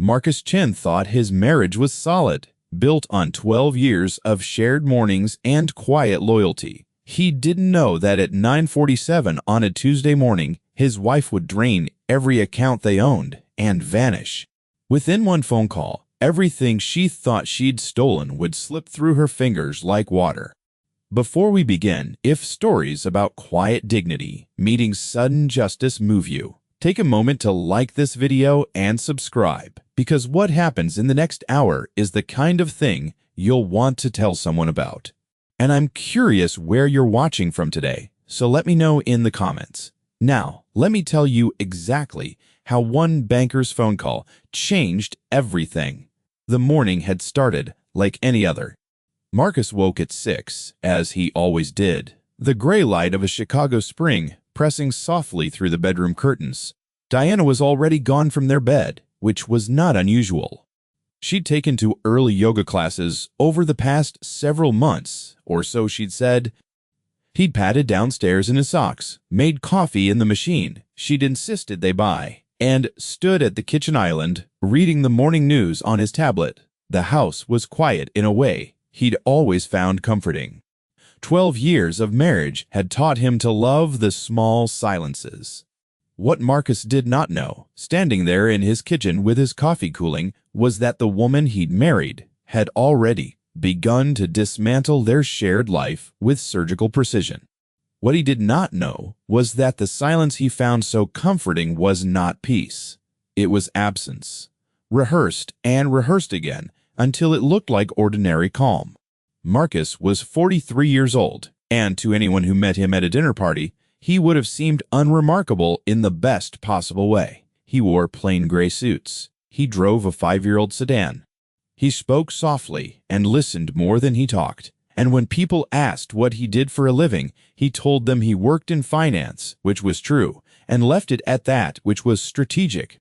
Marcus Chin thought his marriage was solid, built on 12 years of shared mornings and quiet loyalty. He didn't know that at 9:47 on a Tuesday morning, his wife would drain every account they owned and vanish. Within one phone call, everything she thought she'd stolen would slip through her fingers like water. Before we begin, if stories about quiet dignity meeting sudden justice move you, take a moment to like this video and subscribe, because what happens in the next hour is the kind of thing you'll want to tell someone about. And I'm curious where you're watching from today, so let me know in the comments. Now, let me tell you exactly how one banker's phone call changed everything. The morning had started like any other. Marcus woke at 6, as he always did, the gray light of a Chicago spring pressing softly through the bedroom curtains. Diana was already gone from their bed, which was not unusual. She'd taken to early yoga classes over the past several months, or so she'd said. He'd padded downstairs in his socks, made coffee in the machine she'd insisted they buy, and stood at the kitchen island, reading the morning news on his tablet. The house was quiet in a way he'd always found comforting. 12 years of marriage had taught him to love the small silences. What Marcus did not know, standing there in his kitchen with his coffee cooling, was that the woman he'd married had already begun to dismantle their shared life with surgical precision. What he did not know was that the silence he found so comforting was not peace. It was absence, rehearsed and rehearsed again until it looked like ordinary calm. Marcus was 43 years old, and to anyone who met him at a dinner party, he would have seemed unremarkable in the best possible way. He wore plain gray suits. He drove a 5-year-old sedan. He spoke softly and listened more than he talked. And when people asked what he did for a living, he told them he worked in finance, which was true, and left it at that, which was strategic.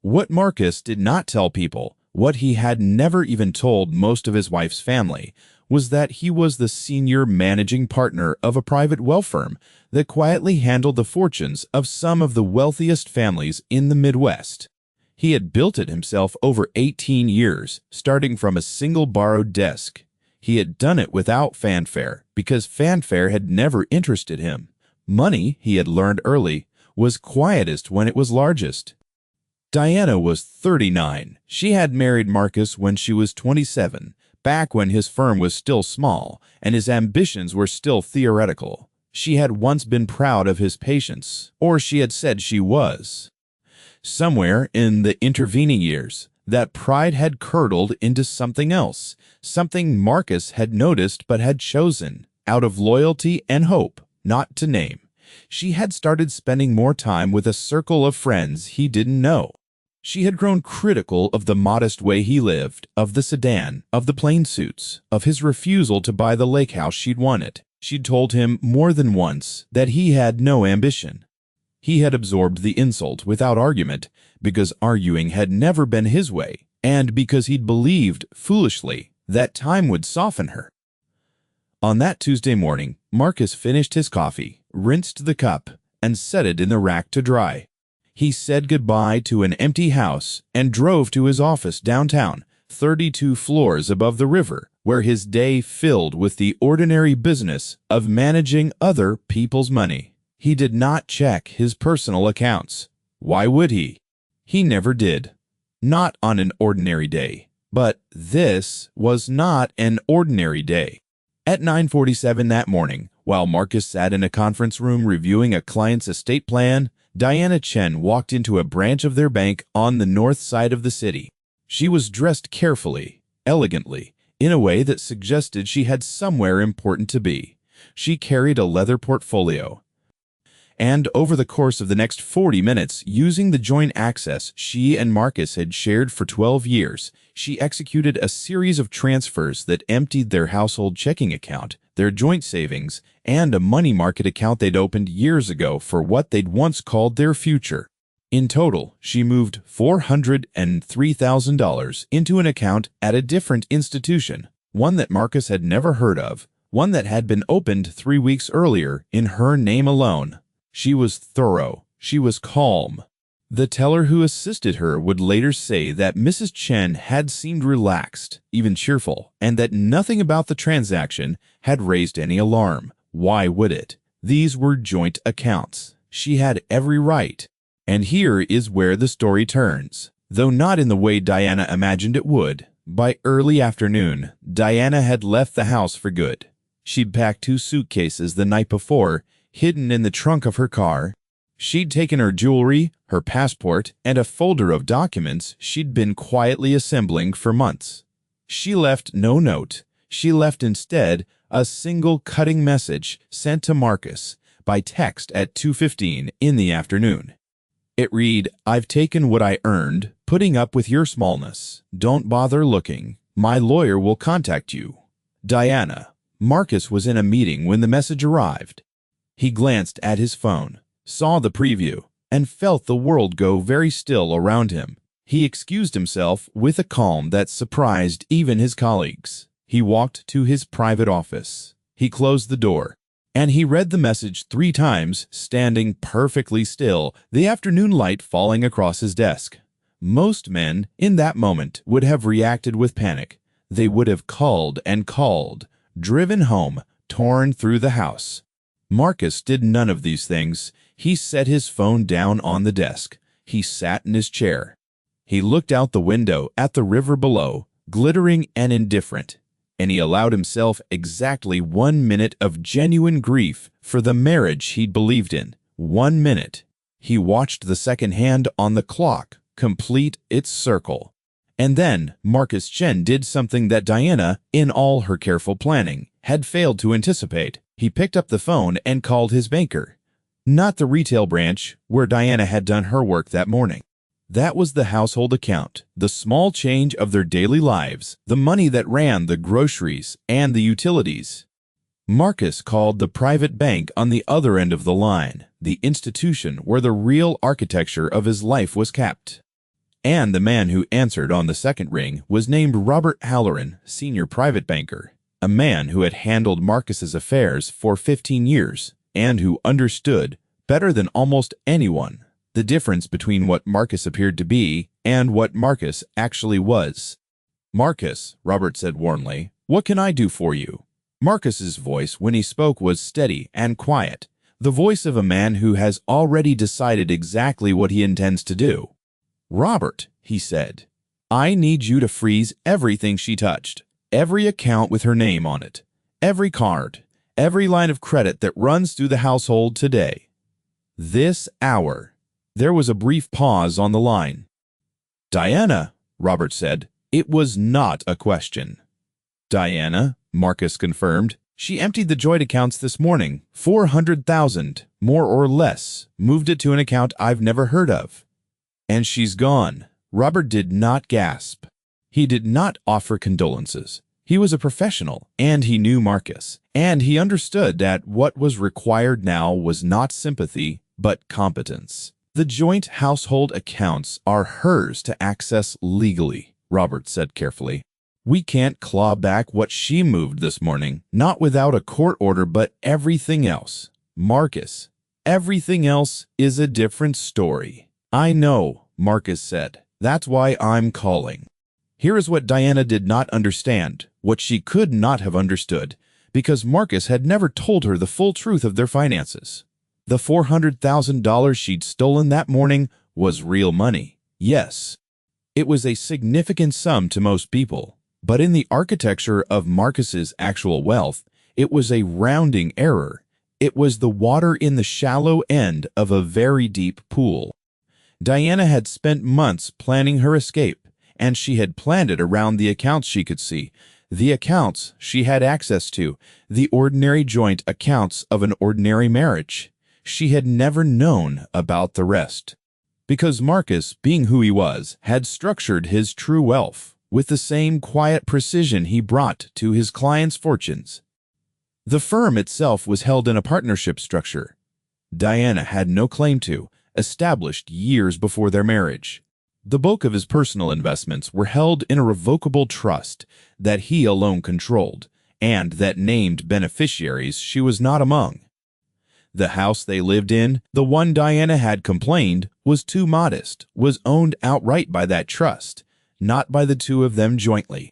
What Marcus did not tell people, what he had never even told most of his wife's family, was that he was the senior managing partner of a private wealth firm that quietly handled the fortunes of some of the wealthiest families in the Midwest. He had built it himself over 18 years, starting from a single borrowed desk. He had done it without fanfare, because fanfare had never interested him. Money, he had learned early, was quietest when it was largest. Diana was 39. She had married Marcus when she was 27, back when his firm was still small and his ambitions were still theoretical. She had once been proud of his patience, or she had said she was. Somewhere in the intervening years, that pride had curdled into something else, something Marcus had noticed but had chosen, out of loyalty and hope, not to name. She had started spending more time with a circle of friends he didn't know. She had grown critical of the modest way he lived, of the sedan, of the plain suits, of his refusal to buy the lake house she'd wanted. She'd told him more than once that he had no ambition. He had absorbed the insult without argument, because arguing had never been his way, and because he'd believed, foolishly, that time would soften her. On that Tuesday morning, Marcus finished his coffee, rinsed the cup, and set it in the rack to dry. He said goodbye to an empty house and drove to his office downtown, 32 floors above the river, where his day filled with the ordinary business of managing other people's money. He did not check his personal accounts. Why would he? He never did. Not on an ordinary day. But this was not an ordinary day. At 9:47 that morning, while Marcus sat in a conference room reviewing a client's estate plan, Diana Chen walked into a branch of their bank on the north side of the city. She was dressed carefully, elegantly, in a way that suggested she had somewhere important to be. She carried a leather portfolio. And over the course of the next 40 minutes, using the joint access she and Marcus had shared for 12 years, she executed a series of transfers that emptied their household checking account, their joint savings, and a money market account they'd opened years ago for what they'd once called their future. In total, she moved $403,000 into an account at a different institution, one that Marcus had never heard of, one that had been opened 3 weeks earlier in her name alone. She was thorough. She was calm. The teller who assisted her would later say that Mrs. Chen had seemed relaxed, even cheerful, and that nothing about the transaction had raised any alarm. Why would it? These were joint accounts. She had every right. And here is where the story turns. Though not in the way Diana imagined it would, by early afternoon, Diana had left the house for good. She'd packed 2 suitcases the night before, hidden in the trunk of her car. She'd taken her jewelry, her passport, and a folder of documents she'd been quietly assembling for months. She left no note. She left instead a single cutting message sent to Marcus by text at 2:15 in the afternoon. It read, "I've taken what I earned, putting up with your smallness. Don't bother looking. My lawyer will contact you. Diana." Marcus was in a meeting when the message arrived. He glanced at his phone, saw the preview, and felt the world go very still around him. He excused himself with a calm that surprised even his colleagues. He walked to his private office. He closed the door, and he read the message 3 times, standing perfectly still, the afternoon light falling across his desk. Most men, in that moment, would have reacted with panic. They would have called and called, driven home, torn through the house. Marcus did none of these things. He set his phone down on the desk. He sat in his chair. He looked out the window at the river below, glittering and indifferent, and he allowed himself exactly 1 minute of genuine grief for the marriage he'd believed in. 1 minute. He watched the second hand on the clock complete its circle. And then Marcus Chen did something that Diana, in all her careful planning, had failed to anticipate. He picked up the phone and called his banker. Not the retail branch, where Diana had done her work that morning. That was the household account, the small change of their daily lives, the money that ran the groceries and the utilities. Marcus called the private bank on the other end of the line, the institution where the real architecture of his life was kept. And the man who answered on the second ring was named Robert Halloran, senior private banker, a man who had handled Marcus's affairs for 15 years and who understood, better than almost anyone, the difference between what Marcus appeared to be and what Marcus actually was. "Marcus," Robert said warmly, "what can I do for you?" Marcus's voice when he spoke was steady and quiet, the voice of a man who has already decided exactly what he intends to do. "Robert," he said, "I need you to freeze everything she touched, every account with her name on it, every card, every line of credit that runs through the household today. This hour." There was a brief pause on the line. "Diana," Robert said. It was not a question. "Diana," Marcus confirmed. "She emptied the joint accounts this morning. 400,000, more or less. Moved it to an account I've never heard of. And she's gone." Robert did not gasp. He did not offer condolences. He was a professional, and he knew Marcus, and he understood that what was required now was not sympathy, but competence. "The joint household accounts are hers to access legally," Robert said carefully. "We can't claw back what she moved this morning, not without a court order, but everything else, Marcus, everything else is a different story." "I know," Marcus said. "That's why I'm calling." Here is what Diana did not understand, what she could not have understood, because Marcus had never told her the full truth of their finances. The $400,000 she'd stolen that morning was real money. Yes, it was a significant sum to most people, but in the architecture of Marcus's actual wealth, it was a rounding error. It was the water in the shallow end of a very deep pool. Diana had spent months planning her escape, and she had planned it around the accounts she could see, the accounts she had access to, the ordinary joint accounts of an ordinary marriage. She had never known about the rest. Because Marcus, being who he was, had structured his true wealth with the same quiet precision he brought to his clients' fortunes. The firm itself was held in a partnership structure Diana had no claim to, established years before their marriage. The bulk of his personal investments were held in a revocable trust that he alone controlled, and that named beneficiaries she was not among. The house they lived in, the one Diana had complained, was too modest, was owned outright by that trust, not by the two of them jointly.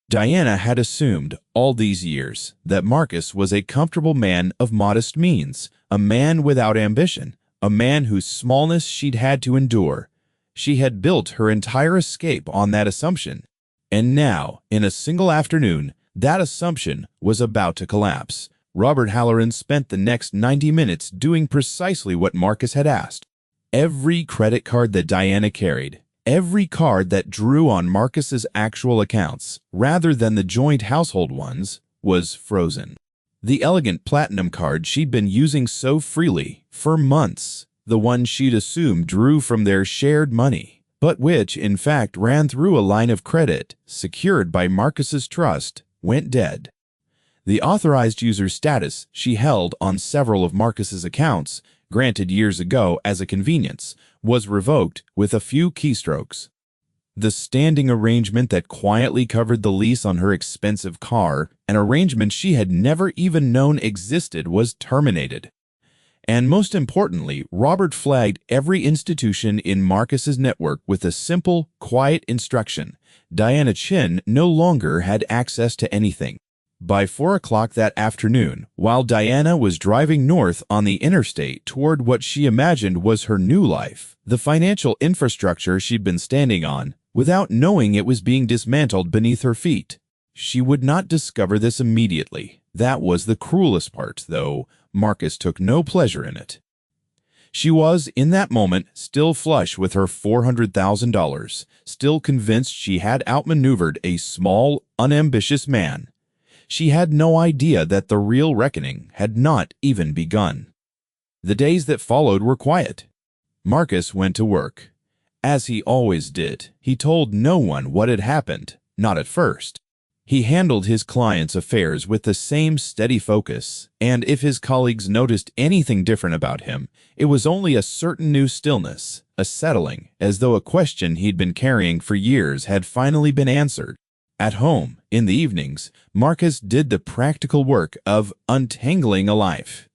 Diana had assumed all these years that Marcus was a comfortable man of modest means, a man without ambition, a man whose smallness she'd had to endure. She had built her entire escape on that assumption, and now, in a single afternoon, that assumption was about to collapse. Robert Halloran spent the next 90 minutes doing precisely what Marcus had asked. Every credit card that Diana carried, every card that drew on Marcus's actual accounts, rather than the joint household ones, was frozen. The elegant platinum card she'd been using so freely for months, the one she'd assumed drew from their shared money, but which, in fact, ran through a line of credit secured by Marcus's trust, went dead. The authorized user status she held on several of Marcus's accounts, granted years ago as a convenience, was revoked with a few keystrokes. The standing arrangement that quietly covered the lease on her expensive car, an arrangement she had never even known existed, was terminated. And most importantly, Robert flagged every institution in Marcus's network with a simple, quiet instruction. Diana Chin no longer had access to anything. By 4 o'clock that afternoon, while Diana was driving north on the interstate toward what she imagined was her new life, the financial infrastructure she'd been standing on, without knowing it was being dismantled beneath her feet. She would not discover this immediately. That was the cruelest part, though Marcus took no pleasure in it. She was, in that moment, still flush with her $400,000, still convinced she had outmaneuvered a small, unambitious man. She had no idea that the real reckoning had not even begun. The days that followed were quiet. Marcus went to work. As he always did, he told no one what had happened, not at first. He handled his clients' affairs with the same steady focus, and if his colleagues noticed anything different about him, it was only a certain new stillness, a settling, as though a question he'd been carrying for years had finally been answered. At home, in the evenings, Marcus did the practical work of untangling a life.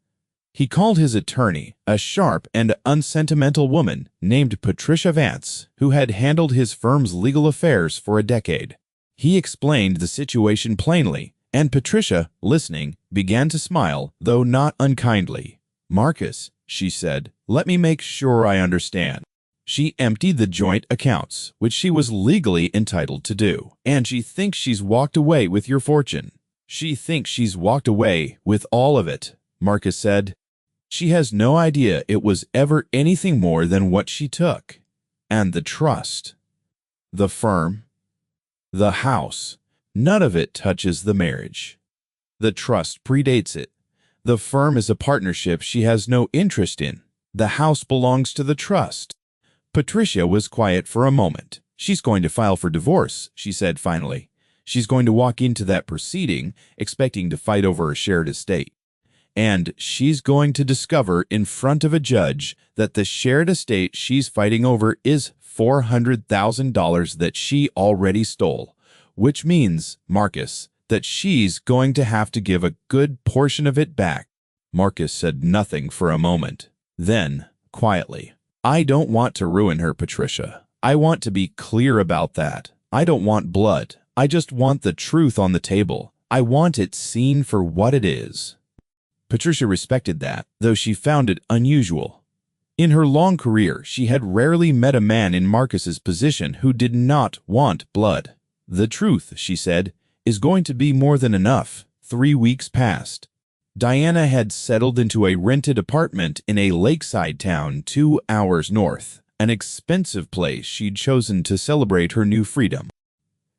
He called his attorney, a sharp and unsentimental woman named Patricia Vance, who had handled his firm's legal affairs for a decade. He explained the situation plainly, and Patricia, listening, began to smile, though not unkindly. "Marcus," she said, "let me make sure I understand. She emptied the joint accounts, which she was legally entitled to do, and she thinks she's walked away with your fortune." "She thinks she's walked away with all of it," Marcus said. "She has no idea it was ever anything more than what she took. And the trust, the firm, the house, none of it touches the marriage. The trust predates it. The firm is a partnership she has no interest in. The house belongs to the trust." Patricia was quiet for a moment. "She's going to file for divorce," she said finally. "She's going to walk into that proceeding expecting to fight over a shared estate. And she's going to discover in front of a judge that the shared estate she's fighting over is $400,000 that she already stole, which means, Marcus, that she's going to have to give a good portion of it back." Marcus said nothing for a moment. Then, quietly, "I don't want to ruin her, Patricia. I want to be clear about that. I don't want blood. I just want the truth on the table. I want it seen for what it is." Patricia respected that, though she found it unusual. In her long career, she had rarely met a man in Marcus's position who did not want blood. "The truth," she said, "is going to be more than enough." 3 weeks passed. Diana had settled into a rented apartment in a lakeside town 2 hours north, an expensive place she'd chosen to celebrate her new freedom.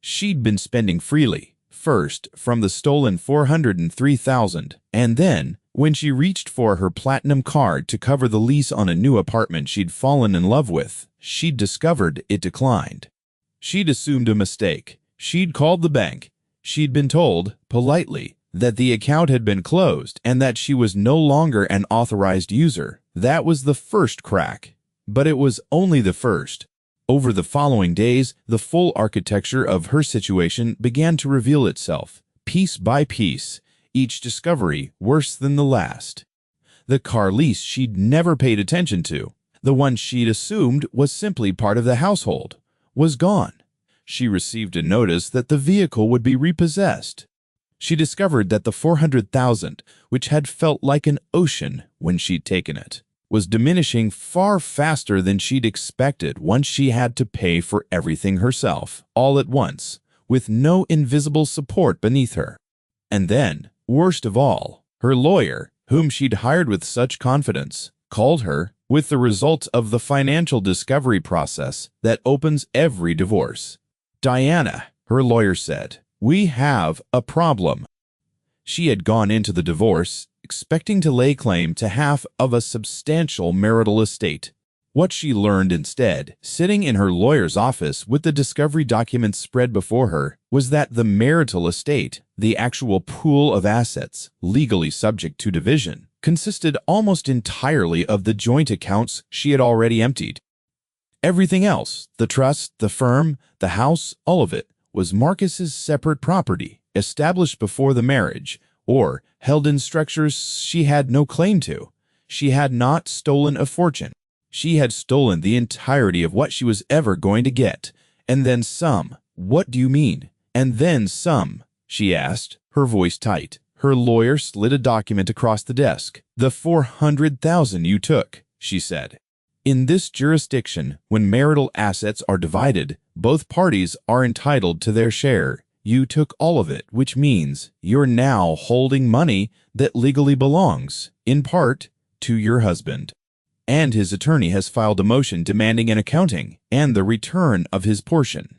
She'd been spending freely, first from the stolen $403,000, and then, when she reached for her platinum card to cover the lease on a new apartment she'd fallen in love with, she'd discovered it declined. She'd assumed a mistake. She'd called the bank. She'd been told, politely, that the account had been closed and that she was no longer an authorized user. That was the first crack. But it was only the first. Over the following days, the full architecture of her situation began to reveal itself, piece by piece, each discovery worse than the last. The car lease she'd never paid attention to, the one she'd assumed was simply part of the household, was gone. She received a notice that the vehicle would be repossessed. She discovered that the $400,000, which had felt like an ocean when she'd taken it, was diminishing far faster than she'd expected once she had to pay for everything herself, all at once, with no invisible support beneath her. And then, worst of all, her lawyer, whom she'd hired with such confidence, called her with the results of the financial discovery process that opens every divorce. "Diana," her lawyer said, "we have a problem." She had gone into the divorce expecting to lay claim to half of a substantial marital estate. What she learned instead, sitting in her lawyer's office with the discovery documents spread before her, was that the marital estate, the actual pool of assets legally subject to division, consisted almost entirely of the joint accounts she had already emptied. Everything else, the trust, the firm, the house, all of it, was Marcus's separate property, established before the marriage, or held in structures she had no claim to. She had not stolen a fortune. She had stolen the entirety of what she was ever going to get, and then some. "What do you mean? And then some?" she asked, her voice tight. Her lawyer slid a document across the desk. "The $400,000 you took," she said. "In this jurisdiction, when marital assets are divided, both parties are entitled to their share. You took all of it, which means you're now holding money that legally belongs, in part, to your husband. And his attorney has filed a motion demanding an accounting and the return of his portion."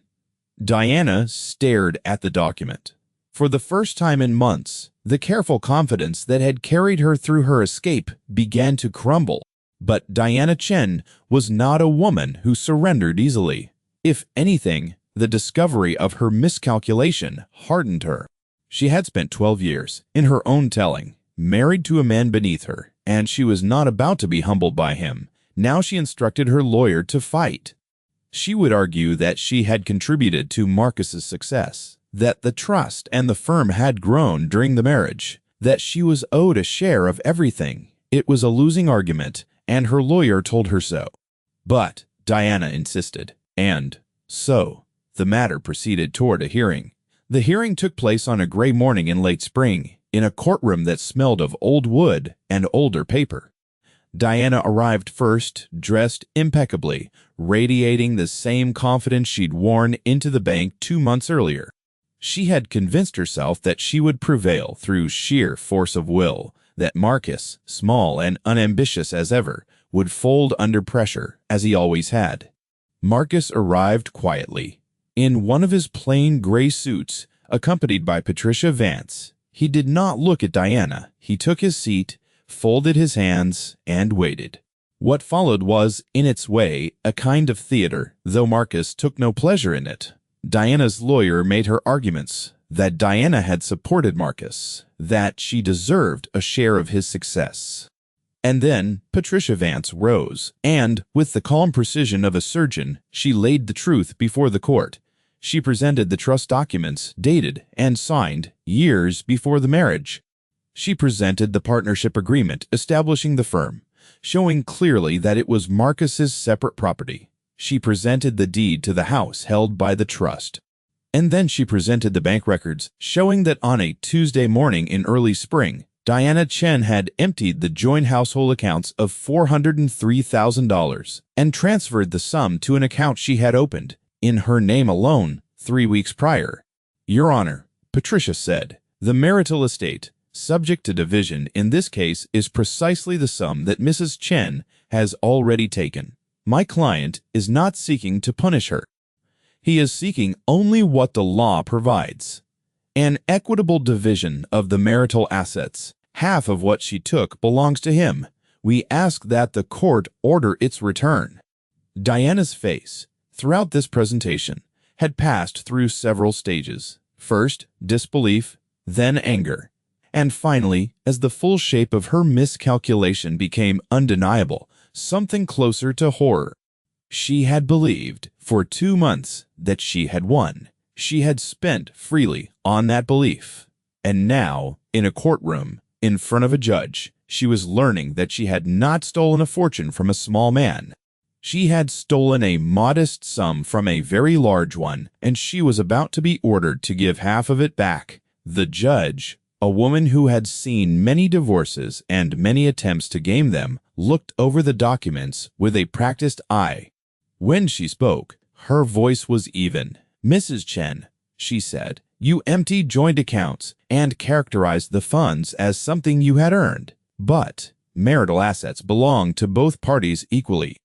Diana stared at the document. For the first time in months, the careful confidence that had carried her through her escape began to crumble. But Diana Chen was not a woman who surrendered easily. If anything, the discovery of her miscalculation hardened her. She had spent 12 years, in her own telling, married to a man beneath her, and she was not about to be humbled by him. Now she instructed her lawyer to fight. She would argue that she had contributed to Marcus's success, that the trust and the firm had grown during the marriage, that she was owed a share of everything. It was a losing argument, and her lawyer told her so. But Diana insisted, and so the matter proceeded toward a hearing. The hearing took place on a gray morning in late spring, in a courtroom that smelled of old wood and older paper. Diana arrived first, dressed impeccably, radiating the same confidence she'd worn into the bank 2 months earlier. She had convinced herself that she would prevail through sheer force of will, that Marcus, small and unambitious as ever, would fold under pressure, as he always had. Marcus arrived quietly, in one of his plain gray suits, accompanied by Patricia Vance. He did not look at Diana. He took his seat, folded his hands, and waited. What followed was, in its way, a kind of theater, though Marcus took no pleasure in it. Diana's lawyer made her arguments that Diana had supported Marcus, that she deserved a share of his success. And then Patricia Vance rose, and, with the calm precision of a surgeon, she laid the truth before the court. She presented the trust documents, dated and signed years before the marriage. She presented the partnership agreement establishing the firm, showing clearly that it was Marcus's separate property. She presented the deed to the house held by the trust. And then she presented the bank records, showing that on a Tuesday morning in early spring, Diana Chen had emptied the joint household accounts of $403,000 and transferred the sum to an account she had opened, in her name alone, 3 weeks prior. "Your Honor," Patricia said, "the marital estate, subject to division in this case, is precisely the sum that Mrs. Chen has already taken. My client is not seeking to punish her. He is seeking only what the law provides: an equitable division of the marital assets. Half of what she took belongs to him. We ask that the court order its return." Diana's face, throughout this presentation, had passed through several stages. First, disbelief, then anger, and finally, as the full shape of her miscalculation became undeniable, something closer to horror. She had believed, for 2 months, that she had won. She had spent freely on that belief. And now, in a courtroom, in front of a judge, She was learning that she had not stolen a fortune from a small man. She had stolen a modest sum from a very large one, and she was about to be ordered to give half of it back. The judge, a woman who had seen many divorces and many attempts to game them, looked over the documents with a practiced eye. When she spoke, her voice was even. "Mrs. Chen," she said, "you emptied joint accounts and characterized the funds as something you had earned. But marital assets belong to both parties equally.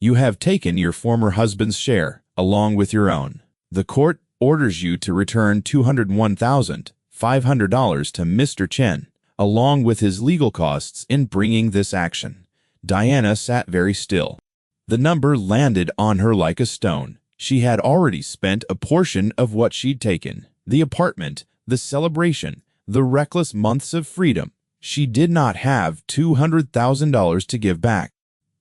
You have taken your former husband's share, along with your own. The court orders you to return $201,500 to Mr. Chen, along with his legal costs in bringing this action." Diana sat very still. The number landed on her like a stone. She had already spent a portion of what she'd taken. The apartment, the celebration, the reckless months of freedom. She did not have $200,000 to give back.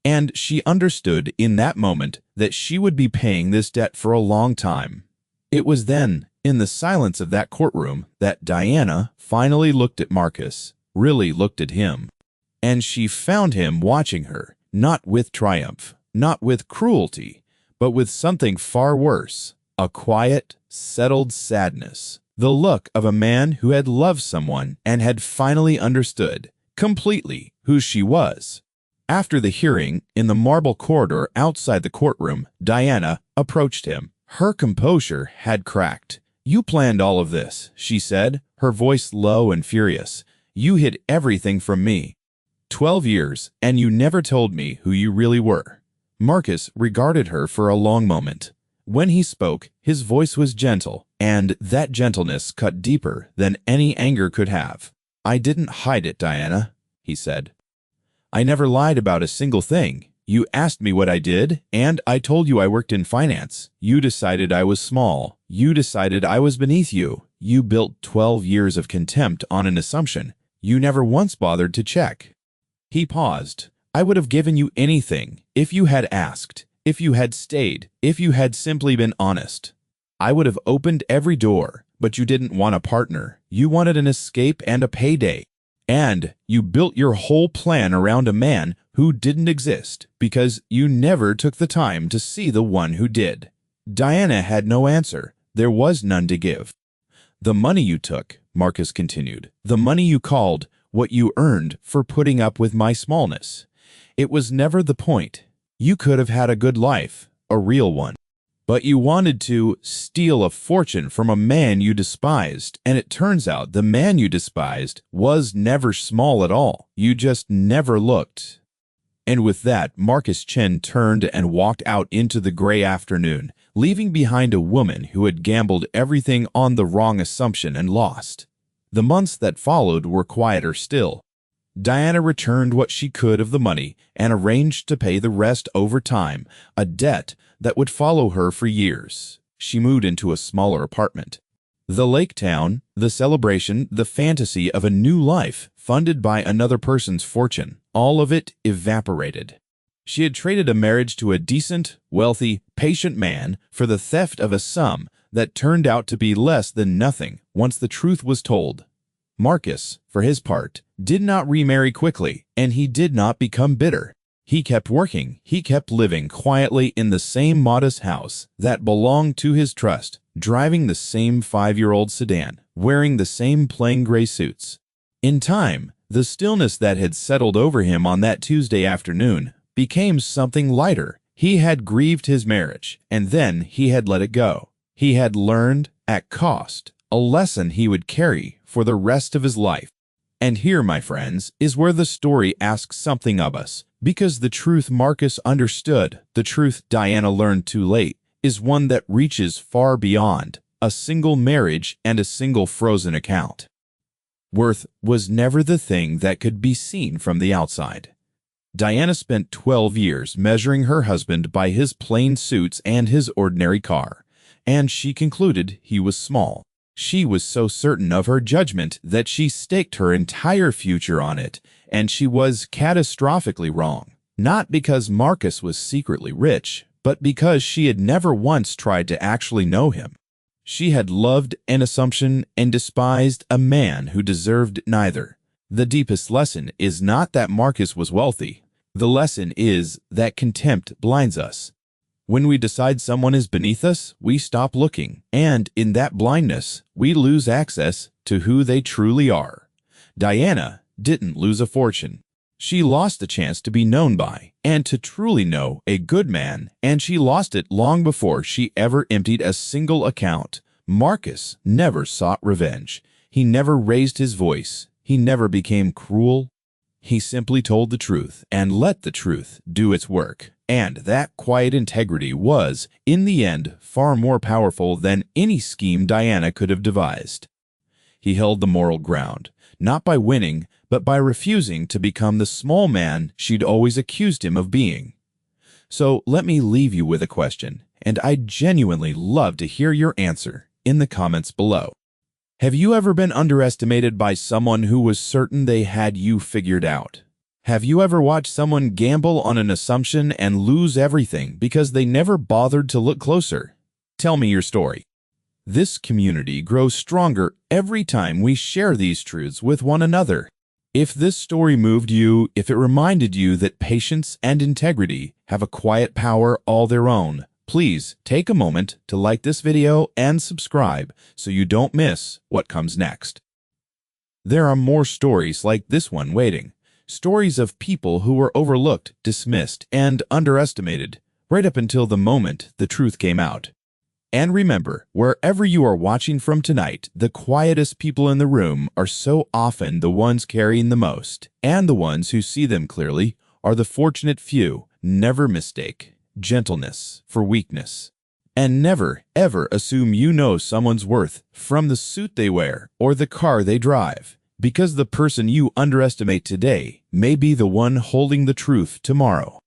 And she understood in that moment that she would be paying this debt for a long time. It was then, in the silence of that courtroom, that Diana finally looked at Marcus, really looked at him. And she found him watching her, not with triumph, not with cruelty, but with something far worse, a quiet, settled sadness, the look of a man who had loved someone and had finally understood, completely, who she was. After the hearing, in the marble corridor outside the courtroom, Diana approached him. Her composure had cracked. "You planned all of this," she said, her voice low and furious. "You hid everything from me. 12 years, and you never told me who you really were." Marcus regarded her for a long moment. When he spoke, his voice was gentle, and that gentleness cut deeper than any anger could have. "I didn't hide it, Diana," he said. "I never lied about a single thing. You asked me what I did, and I told you I worked in finance. You decided I was small. You decided I was beneath you. You built 12 years of contempt on an assumption. You never once bothered to check." He paused. "I would have given you anything if you had asked, if you had stayed, if you had simply been honest. I would have opened every door, but you didn't want a partner. You wanted an escape and a payday. And you built your whole plan around a man who didn't exist because you never took the time to see the one who did." Diana had no answer. There was none to give. "The money you took," Marcus continued, "the money you called what you earned for putting up with my smallness. It was never the point. You could have had a good life, a real one. But you wanted to steal a fortune from a man you despised, and it turns out the man you despised was never small at all. You just never looked." And with that, Marcus Chen turned and walked out into the gray afternoon, leaving behind a woman who had gambled everything on the wrong assumption and lost. The months that followed were quieter still. Diana returned what she could of the money and arranged to pay the rest over time, a debt that would follow her for years. She moved into a smaller apartment. The lake town, the celebration, the fantasy of a new life funded by another person's fortune, all of it evaporated. She had traded a marriage to a decent, wealthy, patient man for the theft of a sum that turned out to be less than nothing once the truth was told. Marcus, for his part, did not remarry quickly, and he did not become bitter. He kept working. He kept living quietly in the same modest house that belonged to his trust, driving the same 5-year-old sedan, wearing the same plain gray suits. In time, the stillness that had settled over him on that Tuesday afternoon became something lighter. He had grieved his marriage, and then he had let it go. He had learned, at cost, a lesson he would carry for the rest of his life. And here, my friends, is where the story asks something of us, because the truth Marcus understood, the truth Diana learned too late, is one that reaches far beyond a single marriage and a single frozen account. Worth was never the thing that could be seen from the outside. Diana spent 12 years measuring her husband by his plain suits and his ordinary car, and she concluded he was small. She was so certain of her judgment that she staked her entire future on it, and she was catastrophically wrong. Not because Marcus was secretly rich, but because she had never once tried to actually know him. She had loved an assumption and despised a man who deserved neither. The deepest lesson is not that Marcus was wealthy. The lesson is that contempt blinds us. When we decide someone is beneath us, we stop looking, and in that blindness, we lose access to who they truly are. Diana didn't lose a fortune. She lost the chance to be known by and to truly know a good man, and she lost it long before she ever emptied a single account. Marcus never sought revenge. He never raised his voice. He never became cruel. He simply told the truth and let the truth do its work. And that quiet integrity was, in the end, far more powerful than any scheme Diana could have devised. He held the moral ground, not by winning, but by refusing to become the small man she'd always accused him of being. So let me leave you with a question, and I'd genuinely love to hear your answer in the comments below. Have you ever been underestimated by someone who was certain they had you figured out? Have you ever watched someone gamble on an assumption and lose everything because they never bothered to look closer? Tell me your story. This community grows stronger every time we share these truths with one another. If this story moved you, if it reminded you that patience and integrity have a quiet power all their own, please take a moment to like this video and subscribe so you don't miss what comes next. There are more stories like this one waiting. Stories of people who were overlooked, dismissed, and underestimated, right up until the moment the truth came out. And remember, wherever you are watching from tonight, the quietest people in the room are so often the ones carrying the most, and the ones who see them clearly are the fortunate few. Never mistake gentleness for weakness. And never, ever assume you know someone's worth from the suit they wear or the car they drive, because the person you underestimate today may be the one holding the truth tomorrow.